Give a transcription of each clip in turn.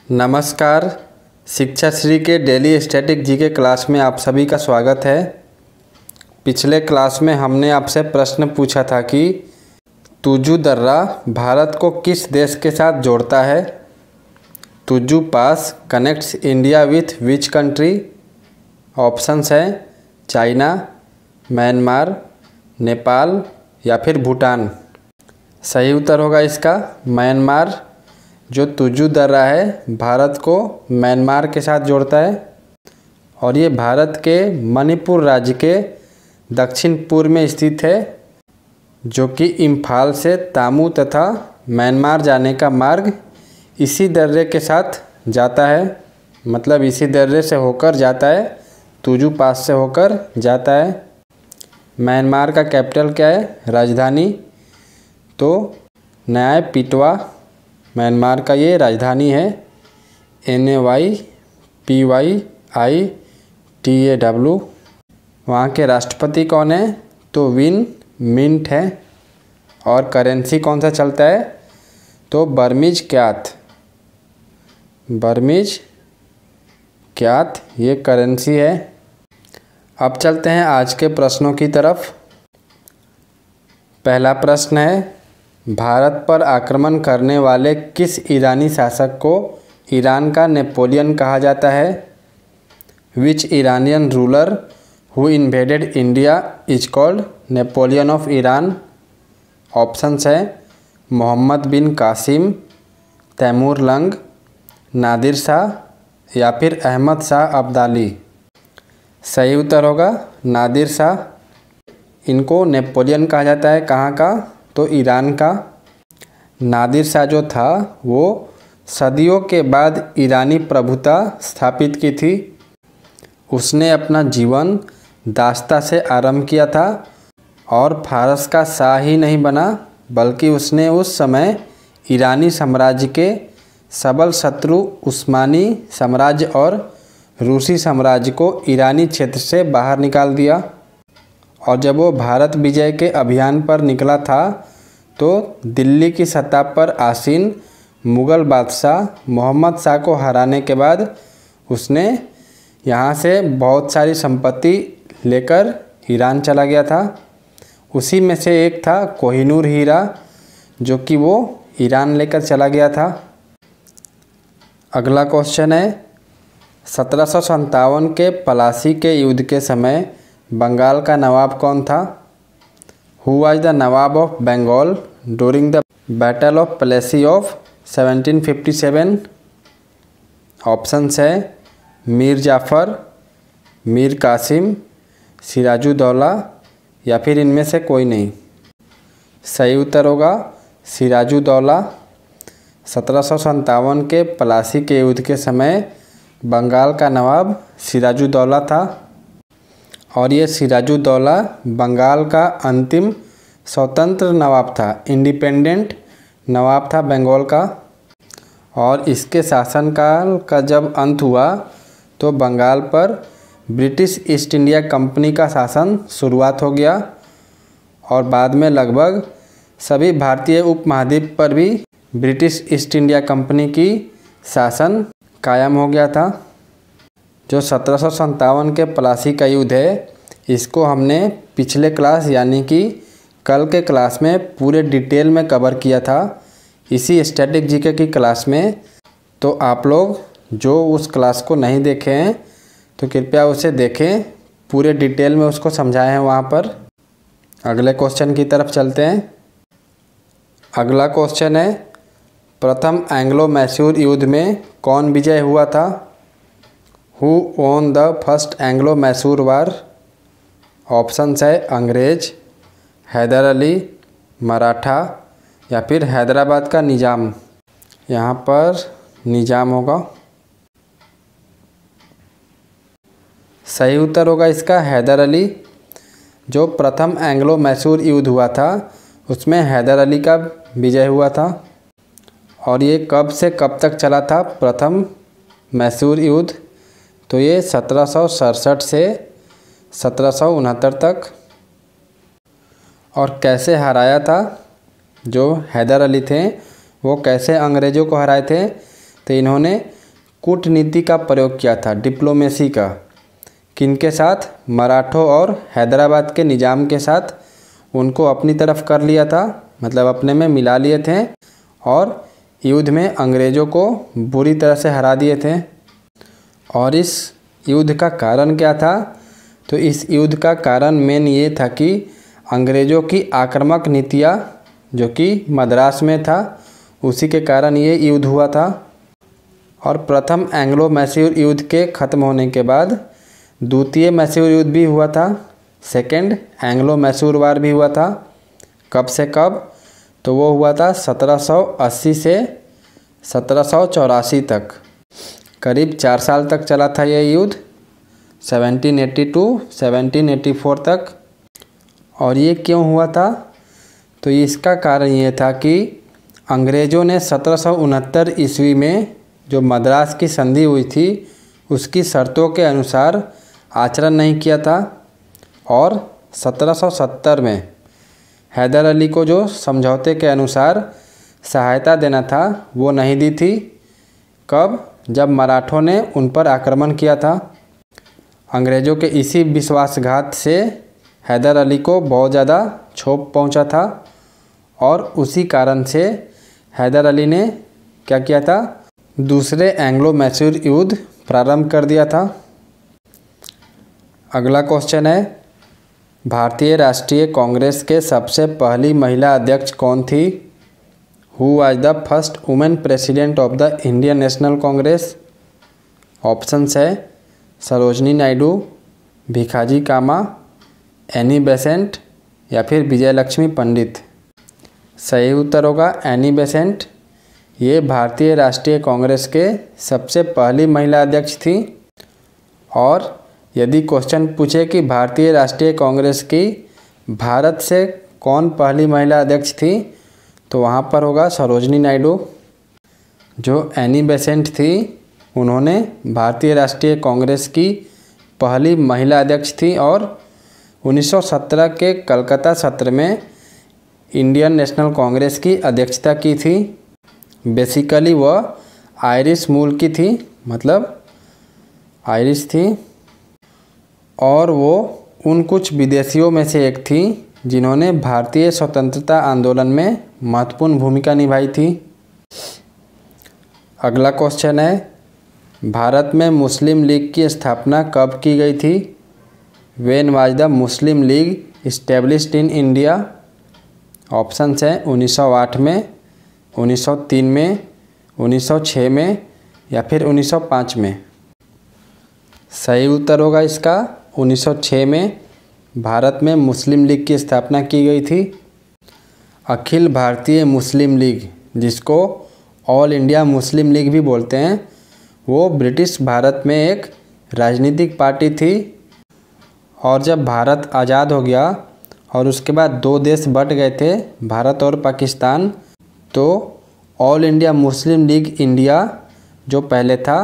नमस्कार। शिक्षा श्री के डेली स्टैटिक जीके क्लास में आप सभी का स्वागत है। पिछले क्लास में हमने आपसे प्रश्न पूछा था कि तुजू दर्रा भारत को किस देश के साथ जोड़ता है। तुजू pass connects India with which country. Options हैं चाइना, म्यांमार, नेपाल या फिर भूटान। सही उत्तर होगा इसका म्यांमार। जो तुजू दर्रा है भारत को म्यांमार के साथ जोड़ता है और ये भारत के मणिपुर राज्य के दक्षिण पूर्व में स्थित है, जो कि इम्फाल से तामू तथा म्यांमार जाने का मार्ग इसी दर्रे के साथ जाता है। मतलब इसी दर्रे से होकर जाता है, तुजू पास से होकर जाता है। म्यांमार का कैपिटल क्या है, राजधानी? तो नया पिटवा म्यांमार का ये राजधानी है। NAYPYITAW। वहाँ के राष्ट्रपति कौन है? तो विन मिंट है। और करेंसी कौन सा चलता है? तो बर्मीज क्यात ये करेंसी है। अब चलते हैं आज के प्रश्नों की तरफ। पहला प्रश्न है, भारत पर आक्रमण करने वाले किस ईरानी शासक को ईरान का नेपोलियन कहा जाता है? Which Iranian ruler who invaded India is called Napoleon of Iran. Options हैं Muhammad bin Qasim, Taimur Lang, Nadir Shah या फिर अहमद शाह अब्दाली। सही उत्तर होगा नादिर शाह। इनको नेपोलियन कहा जाता है। कहाँ का? तो ईरान का। नादिर शाह जो था वो सदियों के बाद ईरानी प्रभुता स्थापित की थी। उसने अपना जीवन दास्ता से आरंभ किया था और फारस का शाह ही नहीं बना, बल्कि उसने उस समय ईरानी साम्राज्य के सबल शत्रु उस्मानी साम्राज्य और रूसी साम्राज्य को ईरानी क्षेत्र से बाहर निकाल दिया। और जब वो भारत विजय के अभियान पर निकला था तो दिल्ली की सत्ता पर आसीन मुग़ल बादशाह मोहम्मद शाह को हराने के बाद उसने यहाँ से बहुत सारी संपत्ति लेकर ईरान चला गया था। उसी में से एक था कोहिनूर हीरा, जो कि वो ईरान लेकर चला गया था। अगला क्वेश्चन है, 1757 के पलासी के युद्ध के समय बंगाल का नवाब कौन था? Who was the nawab of Bengal during the battle of Plassey of 1757? Options है मीर जाफ़र, मीर कासिम, सिराजुद्दौला या फिर इनमें से कोई नहीं। सही उत्तर होगा सिराजुद्दौला। 1757 के पलासी के युद्ध के समय बंगाल का नवाब सिराजुद्दौला था और ये सिराजुद्दौला बंगाल का अंतिम स्वतंत्र नवाब था, इंडिपेंडेंट नवाब था बंगाल का। और इसके शासनकाल का जब अंत हुआ तो बंगाल पर ब्रिटिश ईस्ट इंडिया कंपनी का शासन शुरुआत हो गया और बाद में लगभग सभी भारतीय उपमहाद्वीप पर भी ब्रिटिश ईस्ट इंडिया कंपनी की शासन कायम हो गया था। जो 1757 के पलासी का युद्ध है, इसको हमने पिछले क्लास यानी कि कल के क्लास में पूरे डिटेल में कवर किया था, इसी स्टैटिक जीके की क्लास में। तो आप लोग जो उस क्लास को नहीं देखे हैं तो कृपया उसे देखें, पूरे डिटेल में उसको समझाए हैं वहाँ पर। अगले क्वेश्चन की तरफ चलते हैं। अगला क्वेश्चन है, प्रथम एंग्लो मैसूर युद्ध में कौन विजय हुआ था? Who own the first Anglo Mysore war? Options है अंग्रेज, हैदर अली, मराठा या फिर हैदराबाद का निज़ाम। यहाँ पर निज़ाम होगा। सही उत्तर होगा इसका हैदर अली। जो प्रथम एंग्लो मैसूर युद्ध हुआ था उसमें हैदर अली का विजय हुआ था। और ये कब से कब तक चला था प्रथम मैसूर युद्ध? तो ये 1767 से 1769 तक। और कैसे हराया था? जो हैदर अली थे वो कैसे अंग्रेज़ों को हराए थे? तो इन्होंने कूटनीति का प्रयोग किया था, डिप्लोमेसी का। किनके साथ? मराठों और हैदराबाद के निज़ाम के साथ उनको अपनी तरफ कर लिया था, मतलब अपने में मिला लिए थे, और युद्ध में अंग्रेज़ों को बुरी तरह से हरा दिए थे। और इस युद्ध का कारण क्या था? तो इस युद्ध का कारण मेन ये था कि अंग्रेज़ों की आक्रामक नीतियाँ जो कि मद्रास में था, उसी के कारण ये युद्ध हुआ था। और प्रथम एंग्लो मैसूर युद्ध के ख़त्म होने के बाद द्वितीय मैसूर युद्ध भी हुआ था, सेकेंड एंग्लो मैसूर वार भी हुआ था। कब से कब? तो वो हुआ था 1780 से 1784 तक, करीब 4 साल तक चला था ये युद्ध, 1782 1784 तक। और ये क्यों हुआ था? तो इसका कारण ये था कि अंग्रेज़ों ने 1769 ईस्वी में जो मद्रास की संधि हुई थी उसकी शर्तों के अनुसार आचरण नहीं किया था, और 1770 में हैदर अली को जो समझौते के अनुसार सहायता देना था वो नहीं दी थी। कब? जब मराठों ने उन पर आक्रमण किया था। अंग्रेज़ों के इसी विश्वासघात से हैदर अली को बहुत ज़्यादा क्षोभ पहुंचा था, और उसी कारण से हैदर अली ने क्या किया था? दूसरे एंग्लो मैसूर युद्ध प्रारंभ कर दिया था। अगला क्वेश्चन है, भारतीय राष्ट्रीय कांग्रेस के सबसे पहली महिला अध्यक्ष कौन थी? Who was the first women president of the Indian national Congress? Options है सरोजनी नायडू, भिखाजी कामा, एनी बेसेंट या फिर विजयलक्ष्मी पंडित। सही उत्तर होगा एनी बेसेंट। ये भारतीय राष्ट्रीय कांग्रेस के सबसे पहली महिला अध्यक्ष थी। और यदि क्वेश्चन पूछे कि भारतीय राष्ट्रीय कांग्रेस की भारत से कौन पहली महिला अध्यक्ष थी, तो वहाँ पर होगा सरोजनी नायडू। जो एनी बेसेंट थी उन्होंने भारतीय राष्ट्रीय कांग्रेस की पहली महिला अध्यक्ष थी, और 1917 के कलकत्ता सत्र में इंडियन नेशनल कांग्रेस की अध्यक्षता की थी। बेसिकली वह आयरिश मूल की थी, मतलब आयरिश थी, और वो उन कुछ विदेशियों में से एक थी जिन्होंने भारतीय स्वतंत्रता आंदोलन में महत्वपूर्ण भूमिका निभाई थी। अगला क्वेश्चन है, भारत में मुस्लिम लीग की स्थापना कब की गई थी? When was the Muslim league established in India? Options हैं 1908 में, 1903 में, 1906 में या फिर 1905 में। सही उत्तर होगा इसका 1906 में भारत में मुस्लिम लीग की स्थापना की गई थी। अखिल भारतीय मुस्लिम लीग, जिसको ऑल इंडिया मुस्लिम लीग भी बोलते हैं, वो ब्रिटिश भारत में एक राजनीतिक पार्टी थी। और जब भारत आज़ाद हो गया और उसके बाद 2 देश बट गए थे, भारत और पाकिस्तान, तो all India Muslim league India जो पहले था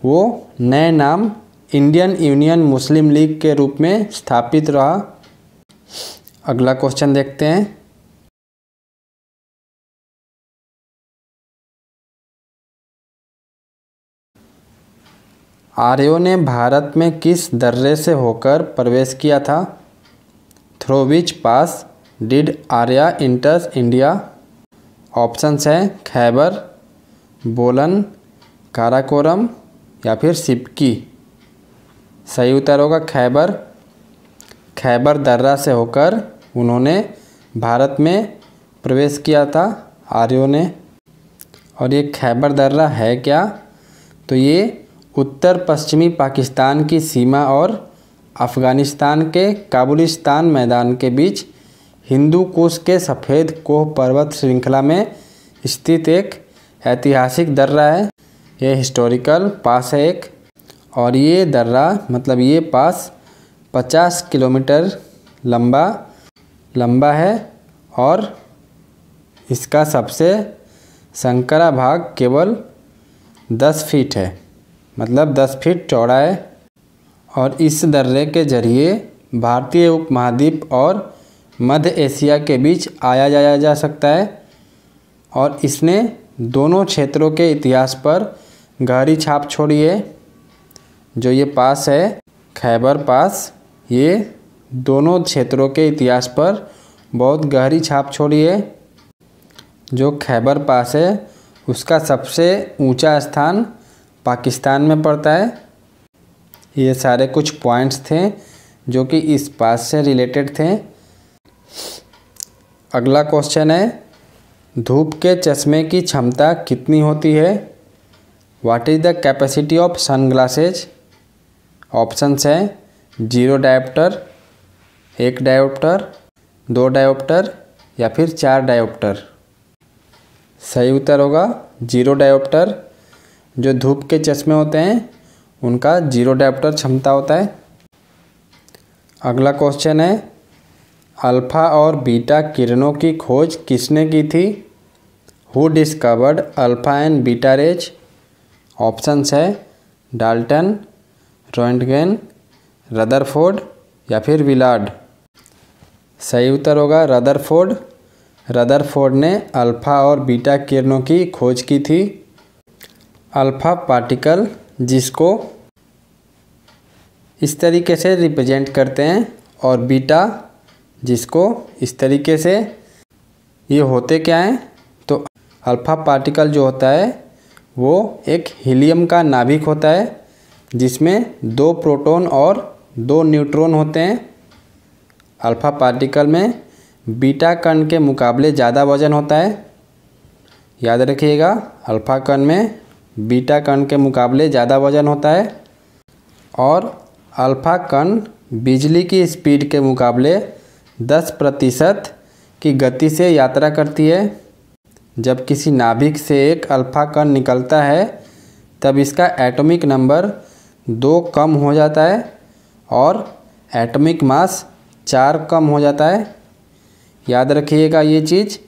वो नए नाम इंडियन यूनियन मुस्लिम लीग के रूप में स्थापित रहा। अगला क्वेश्चन देखते हैं, आर्यों ने भारत में किस दर्रे से होकर प्रवेश किया था? Through which pass did Arya inter India? Options हैं खैबर, बोलन, काराकोरम या फिर सिपकी। सही उत्तर होगा खैबर। खैबर दर्रा से होकर उन्होंने भारत में प्रवेश किया था आर्यों ने। और ये खैबर दर्रा है क्या? तो ये उत्तर पश्चिमी पाकिस्तान की सीमा और अफ़गानिस्तान के काबुलिस्तान मैदान के बीच हिंदू कुश के सफ़ेद कोह पर्वत श्रृंखला में स्थित एक ऐतिहासिक दर्रा है। ये हिस्टोरिकल पास है एक, और ये दर्रा मतलब ये पास 50 किलोमीटर लंबा है, और इसका सबसे संकरा भाग केवल 10 फीट है, मतलब 10 फीट चौड़ा है। और इस दर्रे के जरिए भारतीय उपमहाद्वीप और मध्य एशिया के बीच आया जाया जा सकता है। और इसने दोनों क्षेत्रों के इतिहास पर गहरी छाप छोड़ी है। जो ये पास है खैबर पास, ये दोनों क्षेत्रों के इतिहास पर बहुत गहरी छाप छोड़ी है। जो खैबर पास है उसका सबसे ऊंचा स्थान पाकिस्तान में पड़ता है। ये सारे कुछ पॉइंट्स थे जो कि इस पास से रिलेटेड थे। अगला क्वेश्चन है, धूप के चश्मे की क्षमता कितनी होती है? What is the capacity of sunglasses? Options हैं 0 डायोप्टर, 1 डायोप्टर, 2 डायोप्टर या फिर 4 डायोप्टर। सही उत्तर होगा 0 डायोप्टर। जो धूप के चश्मे होते हैं उनका 0 डायोप्टर क्षमता होता है। अगला क्वेश्चन है, अल्फ़ा और बीटा किरणों की खोज किसने की थी? Who discovered alpha and beta raise? Options है डाल्टन, रोएंटगेन, रदरफोर्ड या फिर विलार्ड। सही उत्तर होगा रदरफोर्ड। रदरफोर्ड ने अल्फ़ा और बीटा किरणों की खोज की थी। अल्फ़ा पार्टिकल जिसको इस तरीके से रिप्रेजेंट करते हैं और बीटा जिसको इस तरीके से, ये होते क्या हैं? तो अल्फ़ा पार्टिकल जो होता है वो एक हीलियम का नाभिक होता है जिसमें 2 प्रोटॉन और 2 न्यूट्रॉन होते हैं। अल्फ़ा पार्टिकल में बीटा कण के मुकाबले ज़्यादा वजन होता है। याद रखिएगा, अल्फ़ा कण में बीटा कण के मुकाबले ज़्यादा वजन होता है। और अल्फ़ा कण बिजली की स्पीड के मुकाबले 10% की गति से यात्रा करती है। जब किसी नाभिक से एक अल्फ़ा कण निकलता है तब इसका एटॉमिक नंबर 2 कम हो जाता है और एटॉमिक मास 4 कम हो जाता है। याद रखिएगा ये चीज़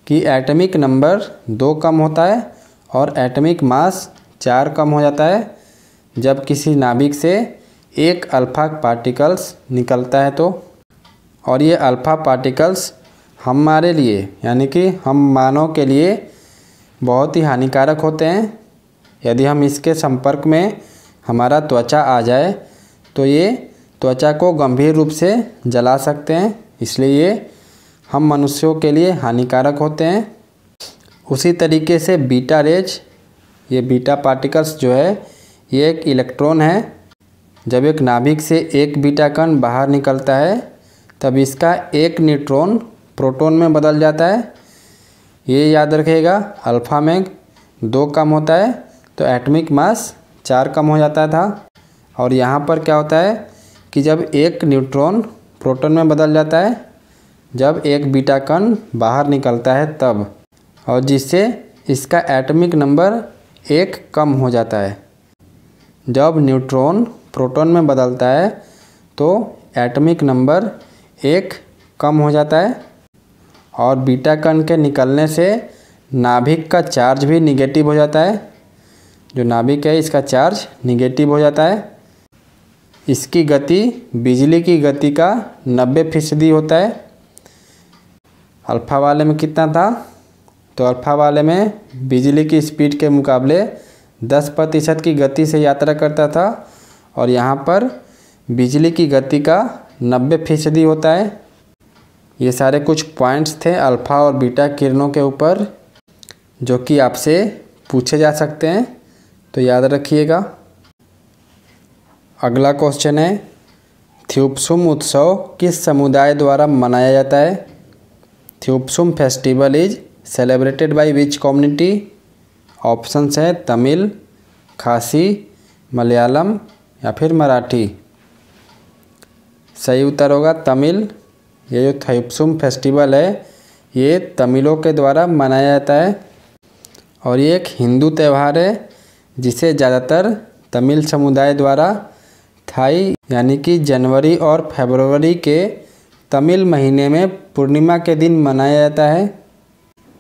कि एटॉमिक नंबर 2 कम होता है और एटॉमिक मास 4 कम हो जाता है जब किसी नाभिक से एक अल्फ़ा पार्टिकल्स निकलता है तो। और ये अल्फ़ा पार्टिकल्स हमारे लिए यानी कि हम मानव के लिए बहुत ही हानिकारक होते हैं। यदि हम इसके संपर्क में हमारा त्वचा आ जाए तो ये त्वचा को गंभीर रूप से जला सकते हैं, इसलिए ये हम मनुष्यों के लिए हानिकारक होते हैं। उसी तरीके से बीटा रेज, ये बीटा पार्टिकल्स जो है ये एक इलेक्ट्रॉन है। जब एक नाभिक से एक बीटा कण बाहर निकलता है तब इसका एक न्यूट्रॉन प्रोटॉन में बदल जाता है। ये याद रखिएगा, अल्फ़ा में 2 कम होता है तो एटॉमिक मास 4 कम हो जाता था। और यहाँ पर क्या होता है कि जब एक न्यूट्रॉन प्रोटॉन में बदल जाता है जब एक बीटा कण बाहर निकलता है तब, और जिससे इसका एटॉमिक नंबर 1 कम हो जाता है। जब न्यूट्रॉन प्रोटॉन में बदलता है तो एटॉमिक नंबर 1 कम हो जाता है और बीटा कण के निकलने से नाभिक का चार्ज भी निगेटिव हो जाता है। जो नाभिक है इसका चार्ज निगेटिव हो जाता है। इसकी गति बिजली की गति का 90% होता है। अल्फ़ा वाले में कितना था? तो अल्फ़ा वाले में बिजली की स्पीड के मुकाबले 10% की गति से यात्रा करता था और यहाँ पर बिजली की गति का 90% होता है। ये सारे कुछ पॉइंट्स थे अल्फ़ा और बीटा किरणों के ऊपर जो कि आपसे पूछे जा सकते हैं, तो याद रखिएगा। अगला क्वेश्चन है, थ्यूप्सुम उत्सव किस समुदाय द्वारा मनाया जाता है? थ्यूप्सुम festival is celebrated by which community? Options है तमिल, खासी, मलयालम या फिर मराठी। सही उत्तर होगा तमिल। ये जो थ्यूप्सुम फेस्टिवल है ये तमिलों के द्वारा मनाया जाता है और ये एक हिंदू त्यौहार है जिसे ज़्यादातर तमिल समुदाय द्वारा थाई यानी कि जनवरी और फरवरी के तमिल महीने में पूर्णिमा के दिन मनाया जाता है।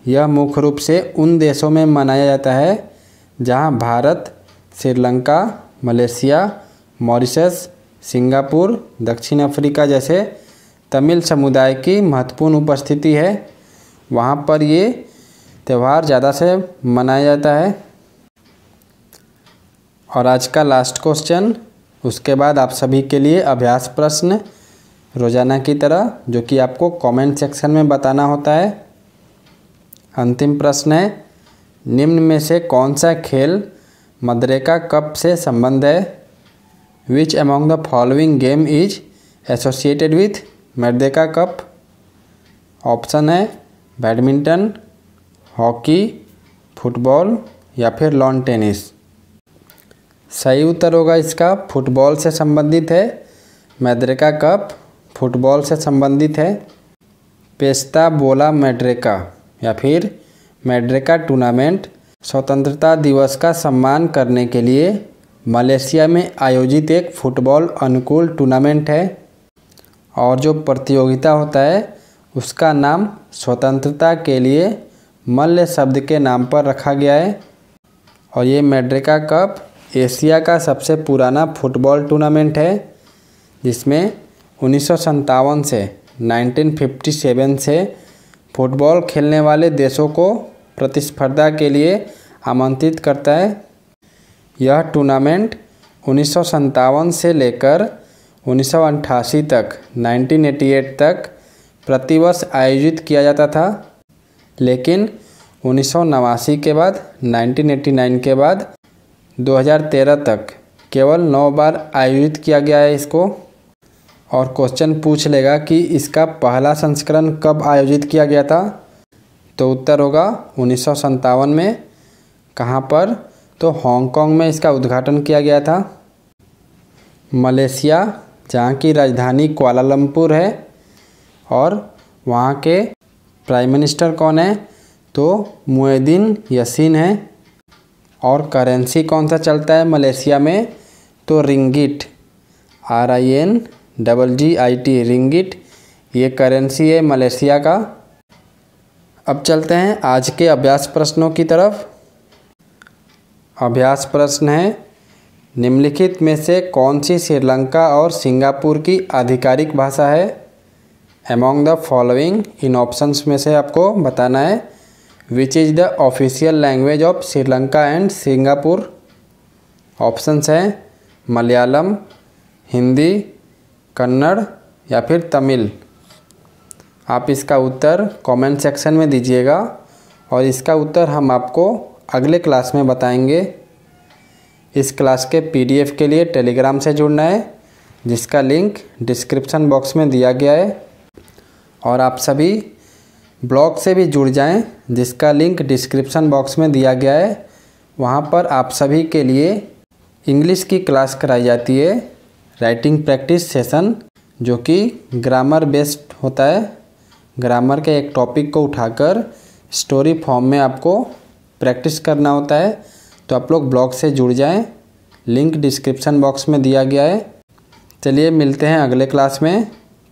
यह मुख्य रूप से उन देशों में मनाया जाता है जहां Bharat, Sri Lanka, Malaysia, Mauritius, Singapore, दक्षिण अफ्रीका जैसे तमिल समुदाय की महत्वपूर्ण उपस्थिति है। वहाँ पर ये त्यौहार ज़्यादा से मनाया जाता है? और आज का लास्ट क्वेश्चन, उसके बाद आप सभी के लिए अभ्यास प्रश्न रोज़ाना की तरह, जो कि आपको कमेंट सेक्शन में बताना होता है। अंतिम प्रश्न है, निम्न में से कौन सा खेल मदरेका कप से संबंध है? Which among the following game is associated with मदरेका कप? ऑप्शन है बैडमिंटन, हॉकी, फुटबॉल या फिर लॉन टेनिस। सही उत्तर होगा इसका फुटबॉल से संबंधित है। मदरेका कप फुटबॉल से संबंधित है। पेस्ता बोला मदरेका या फिर मदरेका टूर्नामेंट स्वतंत्रता दिवस का सम्मान करने के लिए मलेशिया में आयोजित एक फुटबॉल अनुकूल टूर्नामेंट है और जो प्रतियोगिता होता है उसका नाम स्वतंत्रता के लिए मल्ल शब्द के नाम पर रखा गया है। और ये मदरेका कप एशिया का सबसे पुराना फुटबॉल टूर्नामेंट है, जिसमें 1957 से 1957 से फुटबॉल खेलने वाले देशों को प्रतिस्पर्धा के लिए आमंत्रित करता है। यह टूर्नामेंट 1957 से लेकर 1988 तक 1988 तक प्रतिवर्ष आयोजित किया जाता था, लेकिन 1989 के बाद 1989 के बाद 2013 तक केवल 9 बार आयोजित किया गया है इसको। और क्वेश्चन पूछ लेगा कि इसका पहला संस्करण कब आयोजित किया गया था, तो उत्तर होगा 1957 में। कहाँ पर? तो हांगकांग में इसका उद्घाटन किया गया था। मलेशिया, जहाँ की राजधानी कुआलालंपुर है, और वहाँ के प्राइम मिनिस्टर कौन है, तो मुहिद्दीन यासीन है। और करेंसी कौन सा चलता है मलेशिया में, तो रिंगिट, RINGGIT रिंगिट, ये करेंसी है मलेशिया का। अब चलते हैं आज के अभ्यास प्रश्नों की तरफ। अभ्यास प्रश्न है, निम्नलिखित में से कौन सी श्रीलंका और सिंगापुर की आधिकारिक भाषा है? Among the following, in options में से आपको बताना है which is the official language of Sri Lanka and Singapore. Options हैं मलयालम, हिंदी, कन्नड़ या फिर तमिल। आप इसका उत्तर कमेंट सेक्शन में दीजिएगा और इसका उत्तर हम आपको अगले क्लास में बताएंगे। इस क्लास के PDF के लिए टेलीग्राम से जुड़ना है, जिसका लिंक डिस्क्रिप्शन बॉक्स में दिया गया है। और आप सभी ब्लॉग से भी जुड़ जाएं, जिसका लिंक डिस्क्रिप्शन बॉक्स में दिया गया है। वहां पर आप सभी के लिए इंग्लिश की क्लास कराई जाती है, राइटिंग प्रैक्टिस सेशन, जो कि ग्रामर बेस्ड होता है। ग्रामर के एक टॉपिक को उठाकर स्टोरी फॉर्म में आपको प्रैक्टिस करना होता है। तो आप लोग ब्लॉग से जुड़ जाएं, लिंक डिस्क्रिप्शन बॉक्स में दिया गया है। चलिए मिलते हैं अगले क्लास में,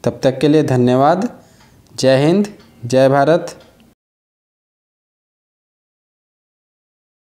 तब तक के लिए धन्यवाद। जय हिंद, जय भारत।